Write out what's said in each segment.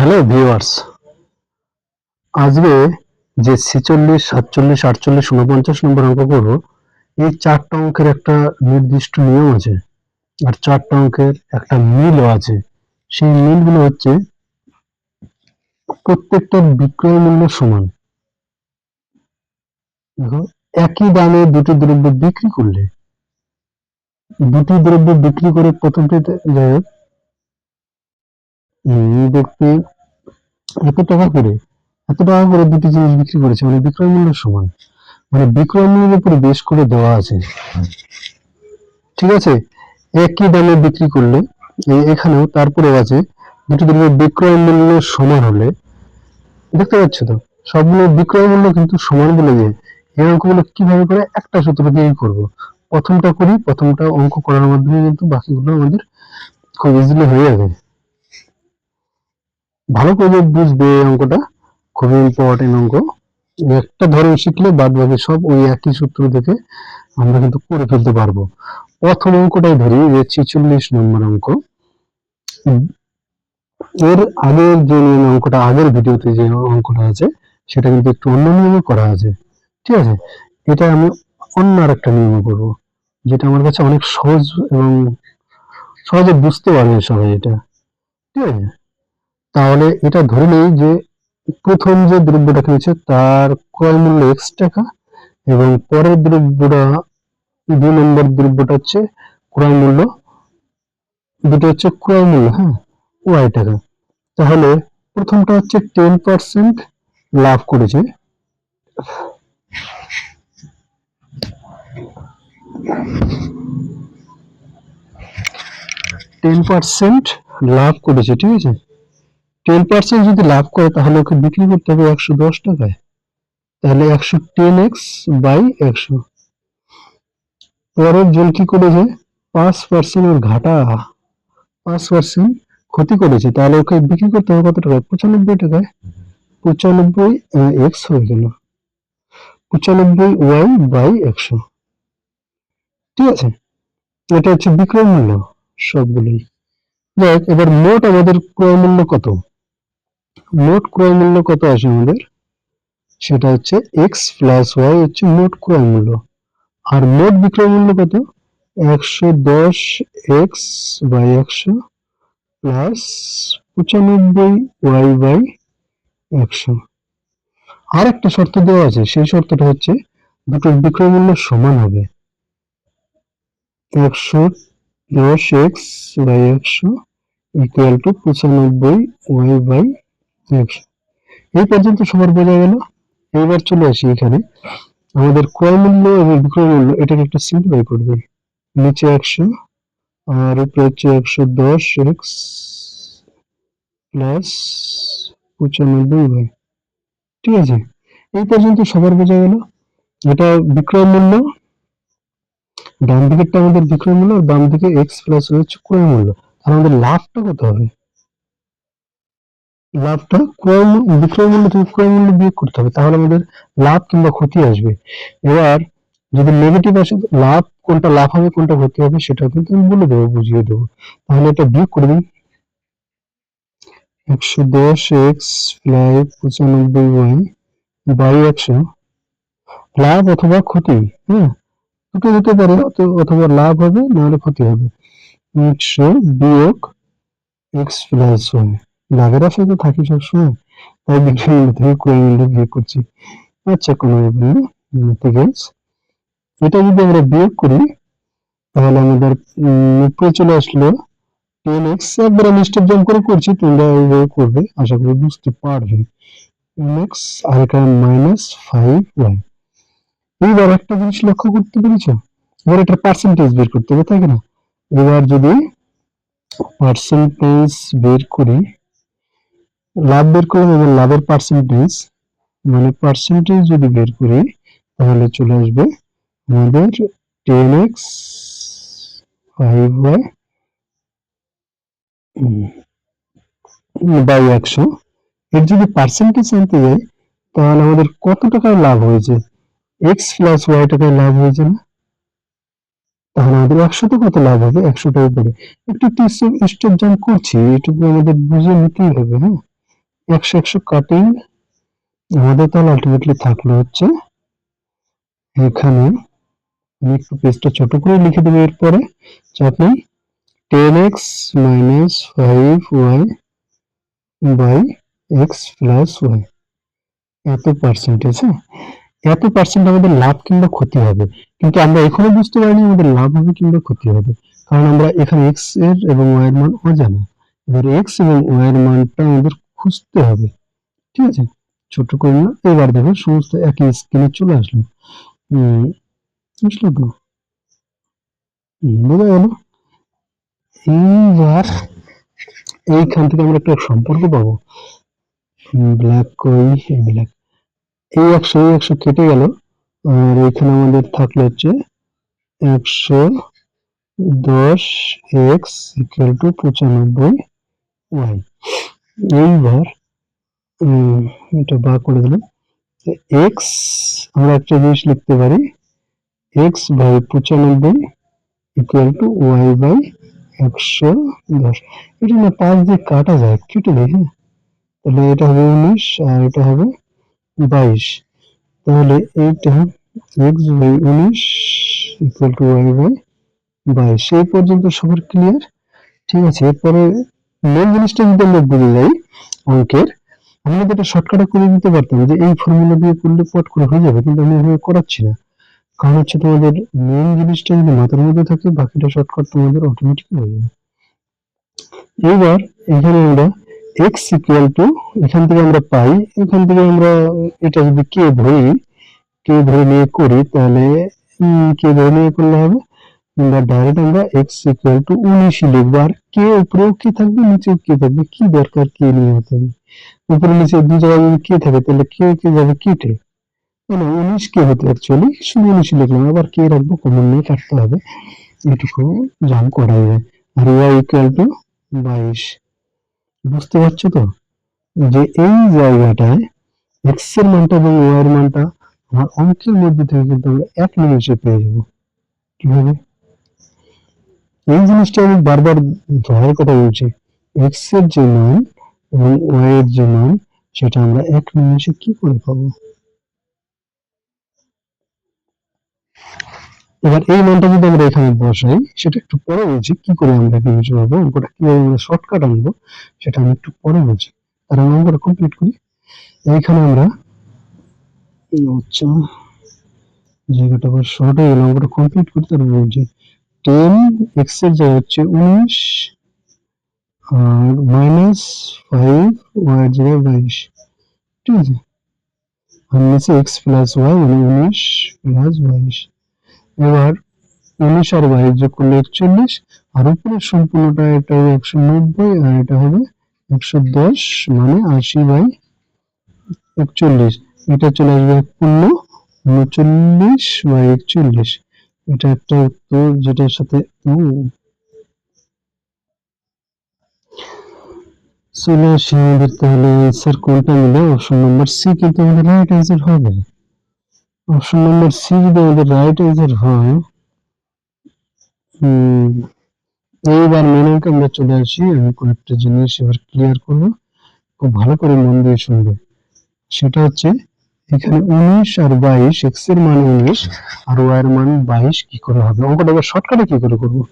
Hello viewers, আজকে যে 46, 47, 48, 49 নম্বর অঙ্ক করব, এই চারটা অঙ্কের একটা নির্দিষ্ট নিয়ম আছে আর চারটা অঙ্কের একটা মিলও আছে। সেই মিলগুলো হচ্ছে প্রত্যেকটার বিক্রয় মূল্য সমান। দেখো, একই দামে দুটি দ্রব্য বিক্রি করলে দুটি দ্রব্য বিক্রি করে প্রথমটিতে ব্যক্তি এত টাকা করে দুটি জিনিস বিক্রি করেছে, মানে বিক্রয় মূল্য সমান, মানে বিক্রয় মূল্যের উপরে বেশ করে দেওয়া আছে। ঠিক আছে, একই দামে বিক্রি করলে এখানেও তারপরেও আছে দুটি দ্রব্যের বিক্রয় মূল্য সমান হলে, দেখতে পাচ্ছ তো সবগুলো বিক্রয় মূল্য কিন্তু সমান বলে দিয়ে এই অঙ্কগুলো কিভাবে করে একটা সূত্র দিয়েই করব। প্রথমটা অঙ্ক করার মাধ্যমে কিন্তু বাকিগুলো আমাদের খুব ইজিলি হয়ে যাবে। ভালো করে বুঝবে এই অঙ্কটা, খুবই ইম্পর্টেন্ট অঙ্ক। একটা ধরন শিখলে বাদ বাকি সব ওই একই সূত্র দেখে আমরা কিন্তু করে ফেলতে পারবো। প্রথম অঙ্কটাই ধরি, যে 46 নম্বর অঙ্ক। এর আগের যে অঙ্কটা, আগের ভিডিওতে যে অঙ্কটা আছে সেটা কিন্তু একটু অন্য নিয়মে করা আছে। ঠিক আছে, এটা আমি অন্য আর একটা নিয়মে করবো, যেটা আমার কাছে অনেক সহজ এবং সহজে বুঝতে পারবে সবাই এটা। ঠিক আছে, তাহলে এটা ধরে নেই যে প্রথম যে দ্রব্যটা কিনেছে তার ক্রয় মূল্য এক্স টাকা, এবং পরের দ্রব্যটা, 2 নম্বর দ্রব্যটা হচ্ছে ক্রয় মূল্য, দুটো হচ্ছে ক্রয় মূল্য, হ্যাঁ, ওয়াই টাকা। তাহলে প্রথমটা হচ্ছে 10% লাভ করেছে, 10% লাভ করেছে। ঠিক আছে, 10% যদি লাভ করে তাহলে ওকে বিক্রি করতে হবে 110 টাকায়। তাহলে 110x বাই 100। পরের জন কি করেছে, 5% ওর ঘাটা, 5% ক্ষতি করেছে, তাহলে ওকে বিক্রি করতে হবে কত টাকায়, 95 টাকায়। 95x হয়ে গেল 95y বাই 100। ঠিক আছে, এটা হচ্ছে বিক্রয় মূল্য সবগুলোই। দেখ, এবার মোট আমাদের ক্রয় মূল্য কত, মোট ক্রয় মূল্য কত আসে আমাদের, সেটা হচ্ছে এক্স প্লাস ওয়াই হচ্ছে মোট ক্রয় মূল্য। আর মোট বিক্রয় মূল্য কত, 110x by 100 plus 95y by 100। আর একটা শর্ত দেওয়া আছে, সেই শর্তটা হচ্ছে দুটোর বিক্রয় মূল্য সমান হবে। 110x by 100 equal to 95y by 100। এই পর্যন্ত সবার বোঝা গেল। এবার চলে আসি এখানে, আমাদের ক্রয় মূল্য এবং বিক্রয় মূল্য এটাকে একটা সিম্পলিফাই করবে। নিচে 100 আর উপরে হচ্ছে 110x প্লাস 95y। ঠিক আছে, এই পর্যন্ত সবার বোঝা গেল। এটা বিক্রয় মূল্য, ডান দিকেরটা আমাদের বিক্রয় মূল্য, আর বাম দিকে এক্স প্লাস হচ্ছে ক্রয় মূল্য। আর আমাদের লাভটা কত হবে, লাভটা বিক্রয় মূল্য থেকে ক্রয় মূল্য বিয়োগ করতে হবে, তাহলে আমাদের লাভ কিংবা ক্ষতি আসবে। এবার যদি নেগেটিভ আসে, লাভ কোনটা লাভ হবে কোনটা ক্ষতি হবে সেটাও কিন্তু আমি বলে দেবো, বুঝিয়ে দেবো। তাহলে এটা বিয়োগ করে দিন, 110x প্লাস 95y বাই 100, লাভ অথবা ক্ষতি, হ্যাঁ, দুটো হতে পারে, অথবা লাভ হবে নাহলে ক্ষতি হবে। 100 বিয়োগ এক্স প্লাস ওয়াই, লাভের আশায় তো থাকি সবসময়, তাই বিক্রয় মূল্য থেকে ক্রয় মূল্য বিয়োগ করছি। আচ্ছা, কোনো ব্যাপার না, ঠিক আছে। এটা যদি আমরা বিয়োগ করি তাহলে আমাদের উপরে চলে আসলো 10x। একবার আমি স্টেপ জাম্প করে করছি, তোমরা এইভাবে করবে, আশা করি বুঝতে পারবে। 10x আর এখানে -5y। এইবার একটা জিনিস লক্ষ্য করতে পেরেছো, এবার এটার পার্সেন্টেজ বের করতে হবে, তাই না? এবার যদি পার্সেন্টেজ বের করি, লাভ বের করি এবং লাভের পার্সেন্টেজ, মানে পার্সেন্টেজ যদি বের করি তাহলে চলে আসবে আমাদের 10x 5y বাই 100। এর যদি পার্সেন্টেজ আনতে যাই তাহলে আমাদের কত টাকায় লাভ হয়েছে, এক্স প্লাস ওয়াই টাকায় লাভ হয়েছে না? তাহলে আমাদের 100তে কত লাভ হবে, 100টার উপরে। একটু একটু স্টেপ জাম্প করছি, এটুকু আমাদের বুঝে নিতেই হবে, হ্যাঁ। একশো কাটিং আমাদের তাহলে আলটিমেটলি থাকলো হচ্ছে এখানে, আমি একটু পেজটা ছোট করে লিখে দেবো এরপরে চাপ নেই, 10x minus 5y by x plus y, এত পার্সেন্টেজ। হ্যাঁ, এত পার্সেন্ট আমাদের লাভ কিংবা ক্ষতি হবে, কিন্তু আমরা এখনো বুঝতে পারিনি আমাদের লাভ হবে কিংবা ক্ষতি হবে, কারণ আমরা এখানে এক্স এর এবং ওয়াই এর মান অজানা। এবার এক্স এবং ওয়াই এর মানটা আমাদের খুঁজতে হবে, ঠিক আছে? ছোট করে না, এবার দেখো সমস্ত একই স্ক্রিনে চলে আসলো। বুঝলো তো? বোঝা গেল? এইবার এইখান থেকে আমরা একটা সম্পর্ক পাবো, ব্ল্যাক কই, ব্ল্যাক, এই একশো কেটে গেল, আর এখানে আমাদের থাকলো হচ্ছে 110x ইকুয়াল টু 95y। এইবার এটা বার করে দিলাম, এক্স আমরা একটা জিনিস লিখতে পারি, x by 95 equal to y by 110। এটা না 5 দিয়ে কাটা যায়, কেটে দেয়। হ্যাঁ, তাহলে এটা হবে 19 আর এটা হবে 22। তাহলে এইটা x by 19 equal to y by 22। সেই পর্যন্ত সবার ক্লিয়ার? ঠিক আছে, এরপরে মেন জিনিসটা যদি আমরা বুঝে যাই অঙ্কের, আমরা যেটা শর্টকাটে করে দিতে পারতাম যে এই ফর্মুলা দিয়ে করলে পট করে হয়ে যাবে, কিন্তু আমি এভাবে করাচ্ছি না, কারণ হচ্ছে তোমাদের মেন জিনিসটা যদি মাথার মধ্যে থাকে বাকিটা শর্টকাট তোমাদের অটোমেটিক হয়ে যাবে। এইবার এখানে আমরা x ইকুয়াল টু, এখান থেকে আমরা পাই, এখান থেকে আমরা এটা যদি কে ধরি, কে ধরে নিয়ে করি, তাহলে কে ধরে নিয়ে করলে হবে, বা ডাইরেক্ট আমরা x ইকুয়াল টু 19 লিখবো, আর কে উপরেও কে থাকবে নিচেও কে থাকবে, কি দরকার কে নিয়ে হতে হবে, উপরে নিচে দু জায়গায় যদি কে থাকে তাহলে কে কে যাবে কেটে, না 19 কে হতো অ্যাকচুয়ালি, শুধু 19 লিখলাম, আবার কে রাখবো কমন নিয়ে কাটতে হবে, এটুকু জাম করা যায়। আর y ইকুয়াল টু 22। বুঝতে পারছো তো যে এই জায়গাটায় x এর মানটা এবং y এর মানটা আমার অঙ্কের মধ্যে থেকে কিন্তু আমরা এক নিমিষে পেয়ে যাবো। কিভাবে? এই জিনিসটা আমি বারবার ধরার কথা বলছি, x এর যে মান এবং y এর যে মান সেটা আমরা এক নিমিষে কি করে পাবো। এবার এই মানটা যদি আমরা এখানে বসাই, সেটা একটু পরে বলছি কি করে আমরা এক নিমিষে পাবো, অঙ্কটা কিভাবে আমরা শর্টকাট আনবো সেটা আমি একটু পরে বলছি, তার আমি অঙ্কটা কমপ্লিট করি। এইখানে আমরা আচ্ছা জায়গাটা আবার শর্ট হয়ে গেল, অঙ্কটা কমপ্লিট করি তারপর বলছি। 10 এক্স এর জায়গা হচ্ছে 19 আর মাইনাস 5 ওয়াই এর জায়গায় 22, ঠিক আছে, আর নিচে এক্স প্লাস ওয়াই মানে 19 প্লাস 22। এবার 19 আর 22 যোগ করলে 41, আর উপরের সম্পূর্ণটা এটা হবে 190 আর এটা হবে 110 মানে 80/41। এটা চলে আসবে 39/41। এটা একটা উত্তর যেটার সাথে চলে আসি আমাদের, তাহলে অ্যান্সার কোনটা মিলে, অপশন নাম্বার সি কিন্তু আমাদের রাইট অ্যান্সার হবে। অপশন নাম্বার সি যদি আমাদের রাইট অ্যান্সার হয়, এইবার মেন অঙ্কে আমরা চলে আসি, আমি কয়েকটা জিনিস এবার ক্লিয়ার করবো, খুব ভালো করে মন দিয়ে শুনবে। সেটা হচ্ছে এখানে 19 আর 22, এক্স এর মান 19 আর ওয়াই এর মান 22 কি করে হবে, অঙ্কটা এবার শর্টকাটে কি করে করবো,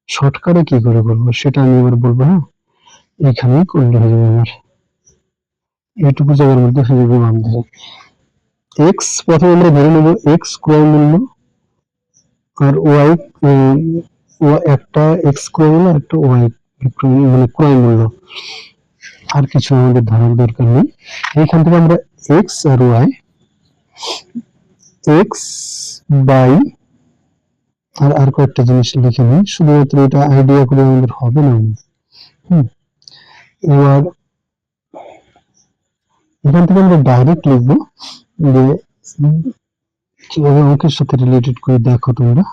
শর্টকাটে কি করে করবো সেটা আমি এবার বলবো। হ্যাঁ, এখানেই করলে হয়ে যাবে আমার, এইটুকু জায়গার মধ্যে হয়ে যাবে বাম দিকে। এক্স প্রথমে আমরা ধরে নেব এক্স ক্রয় মূল্য, আর ওয়াই একটা এক্স ক্রয় মূল্য আর একটা ওয়াই মানে ক্রয় মূল্য, আর কিছু আমাদের ধরার দরকার নেই। এইখান থেকে আমরা এক্স আর ওয়াই, এক্স বাই, আর কয়েকটা জিনিস লিখে নিই, শুধুমাত্র এটা আইডিয়া করে আমাদের হবে না। এবার এখান থেকে আমরা ডাইরেক্ট লিখবো যে কিভাবে অঙ্কের সাথে রিলেটেড করে, দেখো তোমরা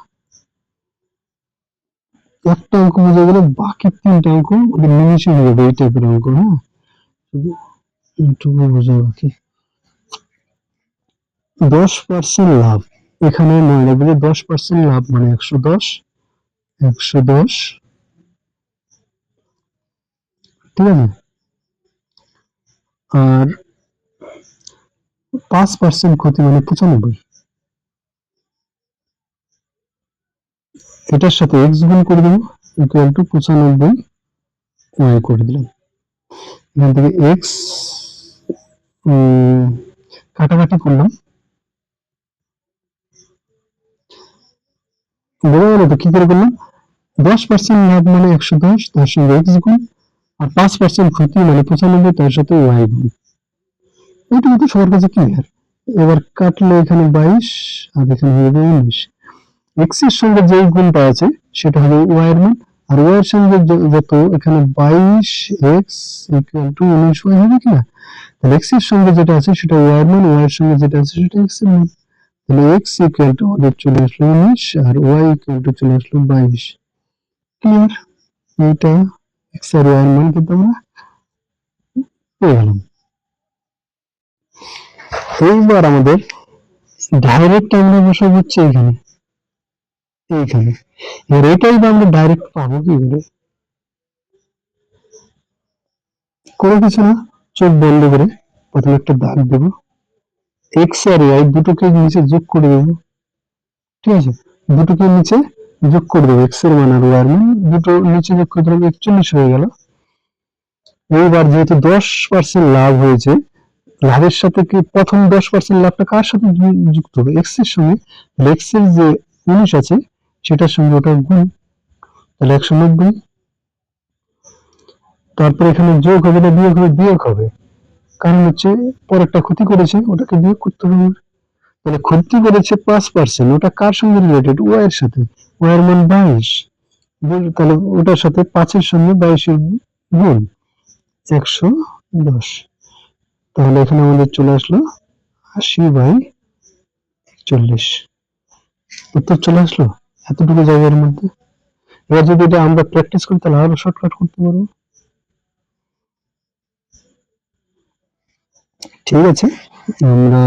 একটা অঙ্ক বোঝা গেলে বাকি তিনটা অঙ্ক ওদের নিমিশে হয়ে যাবে, এই টাইপের অঙ্ক। হ্যাঁ, শুধু এইটুকু বোঝা বাকি। 10% লাভ, এখানে মনে রাখবে যে 10% লাভ মানে 110, 110, ঠিক আছে, আর 5% ক্ষতি মানে 95, এটার সাথে x গুণ করে দেবো ইকুয়াল টু 95 y করে দিলাম। এখান থেকে x কাটাকাটি করলাম, বোঝা গেল তো কি করে করলাম? 10% লাভ মানে 110, তার সঙ্গে x গুণ, আর 5% ক্ষতি মানে 95, তার সাথে y গুণ। এইটুকু তো সবার কাছে ক্লিয়ার। এবার কাটলে এখানে 22 আর এখানে হবে 19। x এর সঙ্গে যে গুণটা আছে সেটা হবে y এর মান, আর y এর সঙ্গে যত এখানে 22x ইকুয়াল টু 19y হবে কিনা? তাহলে x এর সঙ্গে যেটা আছে সেটা y এর মান, y এর সঙ্গে যেটা আছে সেটা x এর মান। তাহলে x ইকুয়াল টু আমাদের চলে আসলো 19 আর y ইকুয়াল টু চলে আসলো 22। ক্লিয়ার? এইটা x আর y এর মান কিন্তু আমরা পেয়ে গেলাম। এইবার আমাদের ডাইরেক্ট আমরা বসাবো হচ্ছে এইখানে, এবার এটাই বা আমরা ডাইরেক্ট পাবো কি করে? কোনো কিছু না, চোখ বন্ধ করে প্রথমে একটা দাগ দেবো, এক্স আর ওয়াই দুটোকে নিচে যোগ করে দেবো। ঠিক আছে, দুটোকে নিচে যোগ করে দেবো, এক্স এর মান আর ওয়াই এর মান দুটো নিচে যোগ করে দিলাম, 41 হয়ে গেল। এইবার যেহেতু 10% লাভ হয়েছে, লাভের সাথে কি প্রথম 10% লাভটা কার সাথে যুক্ত হবে? এক্স এর সঙ্গে। এক্স এর যে 19 আছে সেটার সঙ্গে ওটা গুণ, তাহলে 190। তারপর এখানে যোগ হবে না বিয়োগ হবে? বিয়োগ হবে, কারণ হচ্ছে পরেরটা ক্ষতি করেছে, ওটাকে বিয়োগ করতে হবে। তাহলে ক্ষতি করেছে 5%, ওটা কার সঙ্গে রিলেটেড? ওয়াই এর সাথে, ওয়াই এর মান 22, তাহলে ওটার সাথে 5 এর সঙ্গে 22 এর গুণ 110। তাহলে এখানে আমাদের চলে আসলো 80/41, উত্তর চলে আসলো এতটুকু জায়গার মধ্যে। এবার যদি এটা আমরা প্র্যাকটিস করি তাহলে আরো শর্টকাট করতে পারবো। ঠিক আছে, আমরা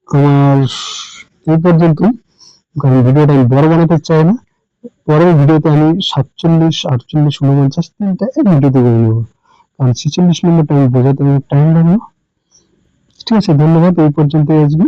আমার এই পর্যন্ত, কারণ ভিডিওটা আমি বড় বানাতে চাই না। পরের ভিডিওতে আমি 47, 48, 49 তিনটা এক ভিডিওতে করে নেবো, কারণ 46 নম্বরটা আমি বোঝাতে টাইম লাগবে। ঠিক আছে, ধন্যবাদ, এই পর্যন্ত আজকে।